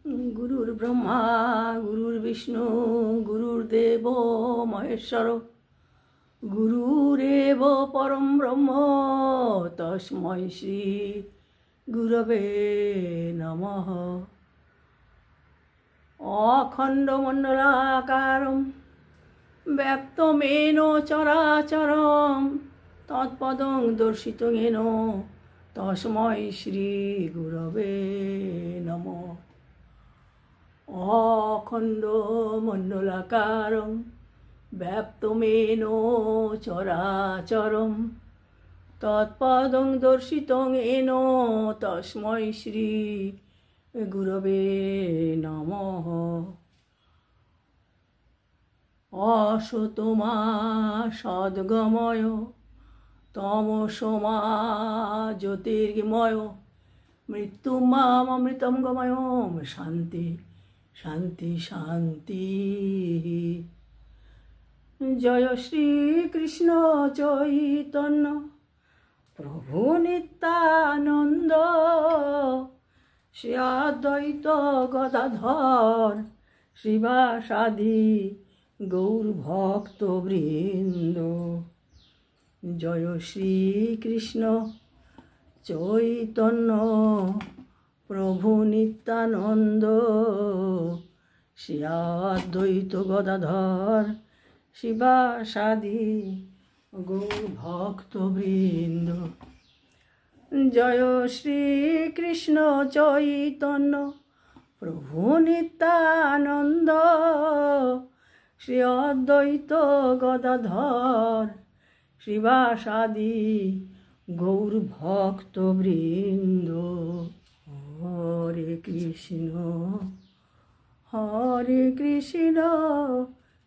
गुरुर्ब्रह्मा गुरुर्विष्णु गुरुर्देव महेश्वर गुरुरेव परम ब्रह्म तस्मै श्री गुरवे नमः। अखण्डमण्डलाकारं व्याप्तमेन चराचरं तत्पदं दर्शितं येन तस्मै श्री गुरवे नमः। अखण्डमण्डलाकारं व्याप्तमेन चराचरं तत्पदं दर्शितं येन तस्मै श्री गुरवे नमः। असतो मा सद्गमय तमसो मा ज्योतिर्गमय मृत्युं मामृतं गमय शान्ति शान्ति शान्ति। जय श्री कृष्ण चैतन्य प्रभु नित्यानंद श्री अद्वैत गदाधर श्रीवासादि गौर भक्त वृंद। जय श्री कृष्ण चैतन्य प्रभु नित्यानंद श्री अद्वैत गदाधर शिवासादि गौर भक्त वृंद। जय श्री कृष्ण चैतन्य प्रभु नित्यानंद श्री अद्वैत गदाधर शिवासादि गौर भक्त वृंद। हरे कृष्ण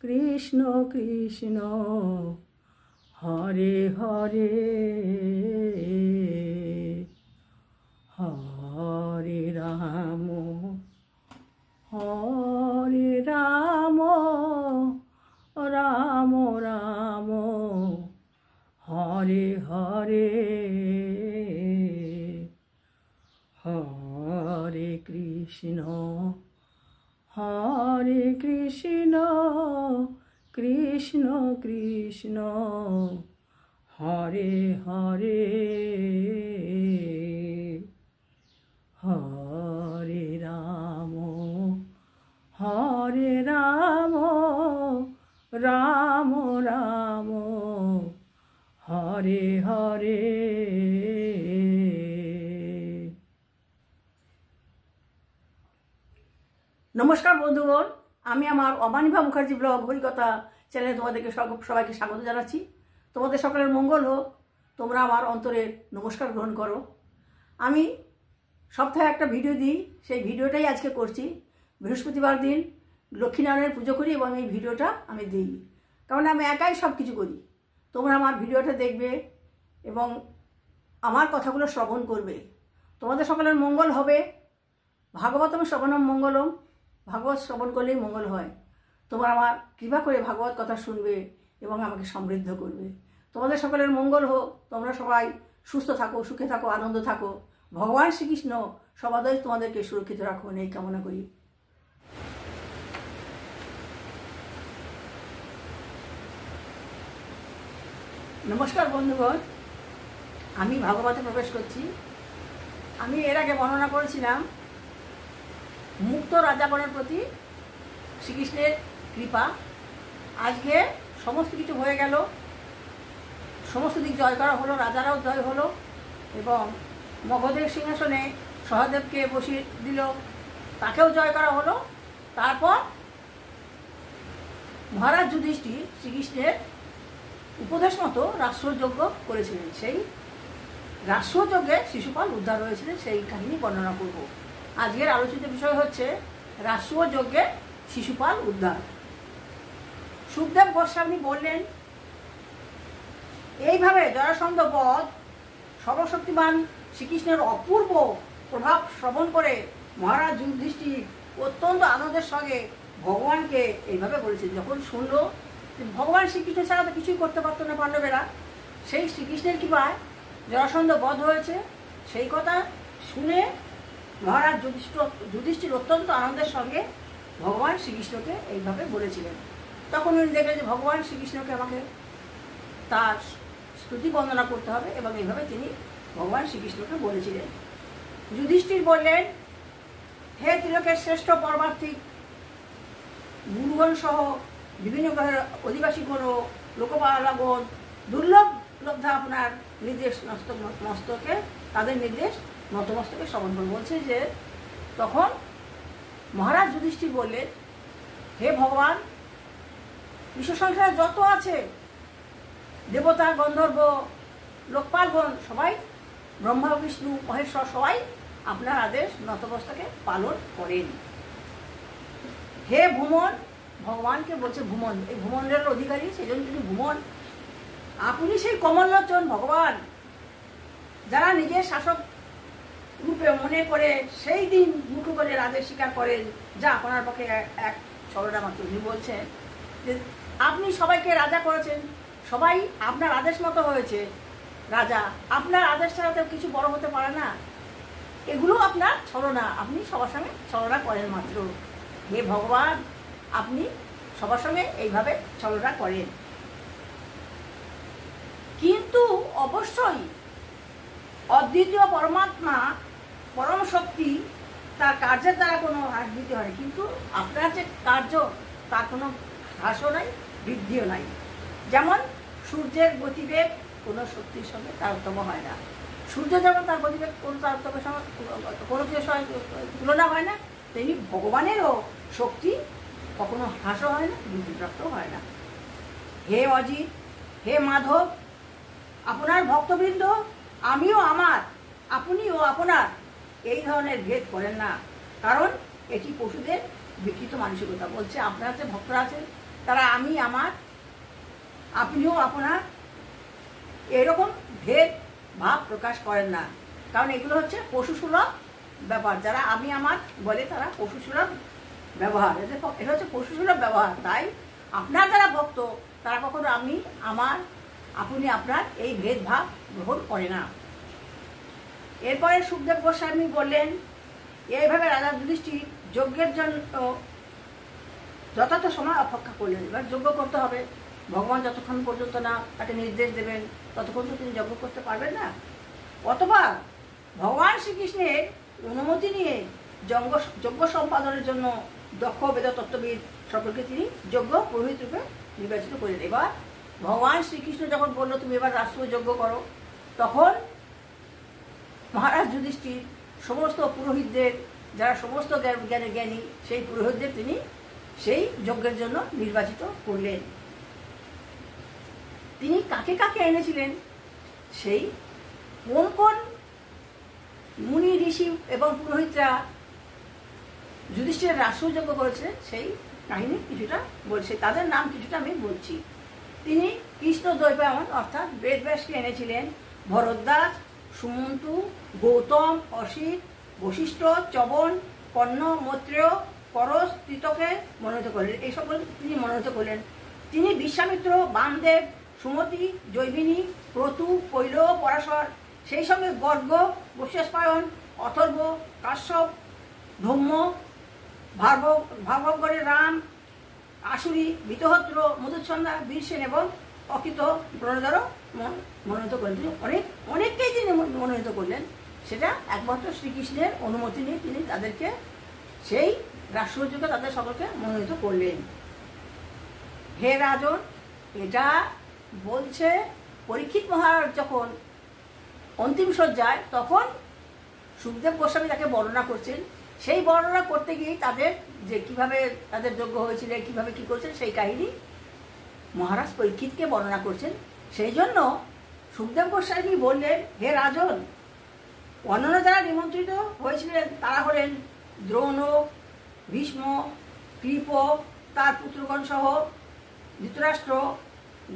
कृष्ण कृष्ण हरे हरे हरे राम राम राम हरे हरे हरे कृष्ण कृष्ण कृष्ण हरे हरे हरे राम राम राम हरे हरे। नमस्कार बंधुगण, আমি আমার অমানিভা মুখার্জি ব্লগ হরিকথা চ্যানেলে তোমাদেরকে সবাইকে স্বাগত জানাচ্ছি। তোমাদের সকলের মঙ্গল হোক, তোমরা আমার অন্তরের নমস্কার গ্রহণ করো। আমি সপ্তাহে একটা ভিডিও দিই, সেই ভিডিওটাই আজকে করছি। বৃহস্পতিবার দিন লক্ষ্মীনারায়ণের পুজো করি এবং এই ভিডিওটা আমি দিই, কারণ আমি একাই সব কিছু করি। তোমরা আমার ভিডিওটা দেখবে এবং আমার কথাগুলো শ্রবণ করবে, তোমাদের সকলের মঙ্গল হবে। ভাগবতম শ্রবণম মঙ্গলম, ভাগবত শ্রবণ করলেই মঙ্গল হয়। তোমরা আমার কৃপা করে ভাগবত কথা শুনবে এবং আমাকে সমৃদ্ধ করবে। তোমাদের সকলের মঙ্গল হোক, তোমরা সবাই সুস্থ থাকো, সুখে থাকো, আনন্দ থাকো। ভগবান শ্রীকৃষ্ণ সবাই তোমাদেরকে সুরক্ষিত রাখুন, এই কামনা করি। নমস্কার বন্ধুগণ, আমি ভাগবতে প্রবেশ করছি। আমি এর আগে বর্ণনা করেছিলাম মুক্ত রাজাগণের প্রতি শ্রীকৃষ্ণের কৃপা। আজকে সমস্ত কিছু হয়ে গেল, সমস্ত দিক জয় করা হলো, রাজারাও জয় হলো এবং মগধের সিংহাসনে সহদেবকে বসিয়ে দিল, তাকেও জয় করা হলো। তারপর মহারাজ যুধিষ্ঠির শ্রীকৃষ্ণের উপদেশ মতো রাষ্ট্রযজ্ঞ করেছিলেন। সেই রাষ্ট্রযজ্ঞে শিশুপাল উদ্ধার হয়েছিলেন, সেই কাহিনী বর্ণনা করব। আজকের আলোচিত বিষয় হচ্ছে রাষ্ট্রযজ্ঞে শিশুপাল উদ্ধার। সুখদেব গোস্বামী বললেন, এইভাবে জরাসন্ধ বধ সর্বশক্তিমান শ্রীকৃষ্ণের অপূর্ব প্রভাব শ্রবণ করে মহারাজ যুধিষ্ঠির অত্যন্ত আনন্দের সঙ্গে ভগবানকে এইভাবে বলেছেন। যখন শুনলো ভগবান শ্রীকৃষ্ণ ছাড়া তো কিছুই করতে পারতো না পাণ্ডবেরা, সেই শ্রীকৃষ্ণের কৃপায় জরাসন্ধ বধ হয়েছে, সেই কথা শুনে মহারাজ যুধিষ্ঠির অত্যন্ত আনন্দের সঙ্গে ভগবান শ্রীকৃষ্ণকে এইভাবে বলেছিলেন। তখন উনি দেখলেন যে ভগবান শ্রীকৃষ্ণকে আমাকে তার স্তুতি বন্দনা করতে হবে, এবং এইভাবে তিনি ভগবান শ্রীকৃষ্ণকে বলেছিলেন। যুধিষ্ঠির বললেন, হে তিলকের শ্রেষ্ঠ পরমার্থিক গুরুগণ সহ বিভিন্ন গ্রহের অধিবাসীগণ ও লোকপালাগণ দুর্লভ লব্ধা আপনার নির্দেশ মস্তকে তাদের নির্দেশ নতমস্তকে সমর্পণ। বলছে যে তখন মহারাজ যুধিষ্ঠির বললেন, হে ভগবান, বিশ্ব সংসারে যত আছে দেবতা, গন্ধর্ব, লোকপালগণ সবাই, ব্রহ্মা, বিষ্ণু, মহেশ্বর সবাই আপনার আদেশ নতমস্তকে পালন করেন। হে ভুমন, ভগবানকে বলছে ভুমন, এই ভুমনের অধিকারী, সেই জন্য তিনি ভুমন। আপনি সেই কমললোচন ভগবান, যারা নিজের শাসক রূপে মনে করে সেই দিন মুঠো করে আদেশ স্বীকার করেন, যা আপনার পক্ষে এক ছলনা মাত্র। উনি বলছেন যে আপনি সবাইকে রাজা করেছেন, সবাই আপনার আদেশ মতো হয়েছে রাজা, আপনার আদেশ ছাড়া তো কিছু বড় হতে পারে না, এগুলো আপনার ছলনা, আপনি সবার সঙ্গে ছলনা করেন মাত্র। হে ভগবান, আপনি সবার সঙ্গে এইভাবে ছলনা করেন, কিন্তু অবশ্যই অদ্বিতীয় পরমাত্মা পরম শক্তি তার কার্যের দ্বারা কোনো হ্রাস দিতে হয়, কিন্তু আপনার যে কার্য তার কোনো হ্রাসও নাই, বৃদ্ধিও নাই। যেমন সূর্যের গতিবেগ কোনো শক্তির সঙ্গে তারতম্য হয় না, সূর্য যেমন তার গতিবেগ কোনো তারতম্যের সঙ্গে কোনো কিছুর সঙ্গে তুলনা হয় না, তেমনি ভগবানেরও শক্তি কখনো হ্রাসও হয় না, বৃদ্ধিপ্রাপ্তও হয় না। হে অজিত, হে মাধব, আপনার ভক্তবৃন্দ আমিও আমার, আপনিও আপনার এই ধরনের ভেদ করেন না, কারণ এটি পশুদের বিকৃত মানসিকতা। বলছে আপনার যে ভক্তরা আছেন তারা আমি আমার, আপনিও আপনার, এরকম ভেদ ভাব প্রকাশ করেন না, কারণ এগুলো হচ্ছে পশুসুলভ ব্যাপার। যারা আমি আমার বলে তারা পশুসুলভ ব্যবহার, এটা হচ্ছে পশুসুলভ ব্যবহার। তাই আপনার যারা ভক্ত তারা কখনো আমি আমার, আপনি আপনার এই ভেদভাব গ্রহণ করে না। এরপরে সুখদেব গোস্বামী বললেন, এইভাবে রাজা যুধিষ্ঠির যজ্ঞের জন্য যথাযথ সময় অপেক্ষা করলেন। এবার যজ্ঞ করতে হবে, ভগবান যতক্ষণ পর্যন্ত না তাকে নির্দেশ দেবেন ততক্ষণ তো তিনি যজ্ঞ করতে পারবেন না। অথবা ভগবান শ্রীকৃষ্ণের অনুমতি নিয়ে যজ্ঞ সম্পাদনের জন্য দক্ষ বেদতত্ত্ববিদ সকলকে তিনি যজ্ঞ পুরোহিত রূপে নির্বাচিত করলেন। এবার ভগবান শ্রীকৃষ্ণ যখন বলল তুমি এবার রাষ্ট্রীয় যজ্ঞ করো, তখন মহারাজ যুধিষ্ঠির সমস্ত পুরোহিতদের, যারা সমস্ত জ্ঞানের জ্ঞানী, সেই পুরোহিতদের তিনি সেই যজ্ঞের জন্য নির্বাচিত করলেন। তিনি কাকে কাকে এনেছিলেন, সেই কোন কোন মুনি, ঋষি এবং পুরোহিতরা যুধিষ্ঠিরের রাষ্ট্রযজ্ঞ করেছে সেই কাহিনী কিছুটা বলছে, তাদের নাম কিছুটা আমি বলছি। তিনি কৃষ্ণ দ্বৈপায়ন অর্থাৎ বেদব্যাসকে এনেছিলেন, ভরদ্বাজ, সুমন্তু, গৌতম, অসিত, বশিষ্ঠ, চবন, কর্ণ, মৈত্রেয়, পরশ, তীতকে মনোনীত করলেন। এই সকল তিনি মনোনীত করলেন। তিনি বিশ্বামিত্র, বামদেব, সুমতি, জৈমিনী, ক্রতু, কৈল, পরাশর, সেই সঙ্গে গর্গ, বৈশেষ্পায়ন, অথর্ব, কাশ্যপ, ধৌম্য, ভার্গবগণের রাম, আশুরি, বিতহদ্র, মধুচ্ছন্দা, বীরসেন এবং অকিত প্রণোদরও মনোনীত করলেন। তিনি অনেককেই তিনি মনোনীত করলেন, সেটা একমাত্র শ্রীকৃষ্ণের অনুমতি নিয়ে তিনি তাদেরকে সেই রাষ্ট্রযজ্ঞে তাদের সকলকে মনোনীত করলেন। হে রাজন, এটা বলছে পরীক্ষিত মহারাজ যখন অন্তিম শয্যায়, তখন সুখদেব গোস্বামী তাকে বর্ণনা করছেন। সেই বর্ণনা করতে গিয়েই তাদের যে কিভাবে তাদের যজ্ঞ হয়েছিল, কিভাবে কি করছেন, সেই কাহিনী মহারাজ পরীক্ষিতকে বর্ণনা করছেন। সেই জন্য সুখদেব গোস্বামী বললেন, হে রাজন, অন্যান্য যারা নিমন্ত্রিত হয়েছিলেন তারা হলেন দ্রোণ, ভীষ্ম, কৃপ, তার পুত্রগণ সহ ধৃতরাষ্ট্র,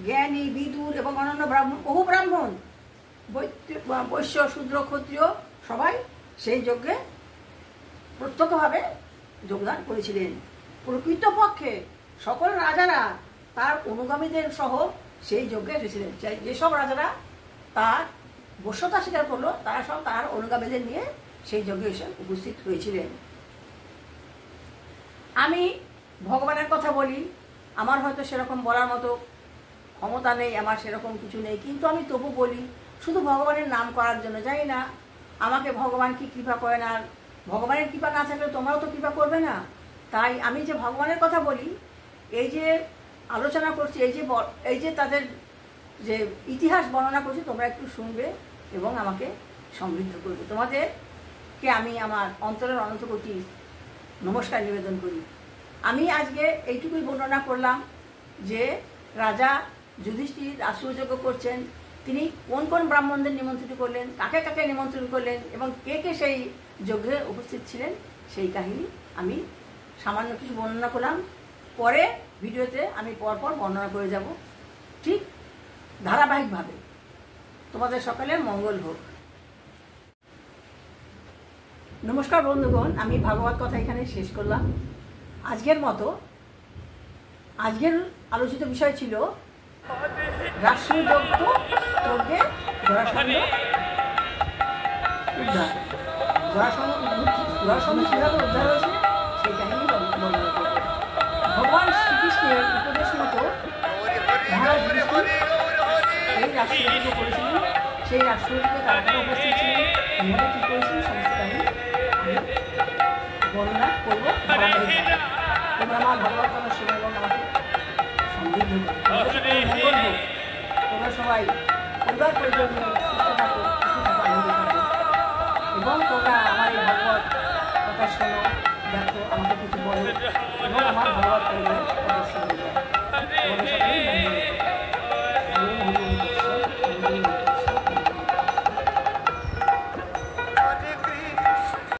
জ্ঞানী, বিদুর এবং অন্যান্য বহু ব্রাহ্মণ, বৈশ্য, শূদ্র, ক্ষত্রিয় সবাই সেই যজ্ঞে প্রত্যক্ষভাবে যোগদান করেছিলেন। প্রকৃতপক্ষে সকল রাজারা তার অনুগামীদের সহ সেই যজ্ঞে এসেছিলেন। যেসব রাজারা তার বশ্যতা স্বীকার করলো তারা সব তার অনুগামীদের নিয়ে সেই যজ্ঞে এসে উপস্থিত হয়েছিলেন। আমি ভগবানের কথা বলি, আমার হয়তো সেরকম বলার মতো ক্ষমতা নেই, আমার সেরকম কিছু নেই, কিন্তু আমি তবু বলি শুধু ভগবানের নাম করার জন্য। জানি না আমাকে ভগবান কি কৃপা করেন, আর ভগবানের কৃপা না থাকলে তোমরাও তো কৃপা করবে না। তাই আমি যে ভগবানের কথা বলি, এই যে আলোচনা করছি, এই যে তাদের যে ইতিহাস বর্ণনা করছি, তোমরা একটু শুনবে এবং আমাকে সমৃদ্ধ করবে। তোমাদেরকে আমি আমার অন্তরের অনন্ত কোটি নমস্কার নিবেদন করি। আমি আজকে এইটুকুই বর্ণনা করলাম যে রাজা যুধিষ্ঠির রাষ্ট্রযজ্ঞ করছেন, তিনি কোন কোন ব্রাহ্মণদের নিমন্ত্রিত করলেন, কাকে কাকে নিমন্ত্রণ করলেন এবং কে কে সেই যজ্ঞে উপস্থিত ছিলেন, সেই কাহিনী আমি সামান্য কিছু বর্ণনা করলাম। পরে ভিডিওতে আমি পরপর বর্ণনা করে যাব, ঠিক ধারাবাহিকভাবে। তোমাদের সকলের মঙ্গল হোক। নমস্কার বন্ধুগণ, আমি ভাগবত কথা এখানে শেষ করলাম। আজকের আলোচিত বিষয় ছিল রাষ্ট্রযজ্ঞে জরাসন্ধ উদ্ধার। জরাসন্ধ কীভাবে উদ্ধার হয়েছে সেই কাহিনী বর্ণনা করব। ভগবান শ্রীকৃষ্ণের উপদেশ মতো মহারাজ যুধিষ্ঠির এই রাষ্ট্রযজ্ঞ করেছিলেন। সেই রাষ্ট্রযজ্ঞে কারা কারা উপস্থিত ছিলেন, মনে কী করেছিলেন, সমস্ত কাহিনী আমি বর্ণনা করব ধারাবাহিকভাবে। তোমরা আমার ভগবত কথা শুনে এবং আমাকে সমৃদ্ধ করো। তোমরা সবাই পরিবার পরিজন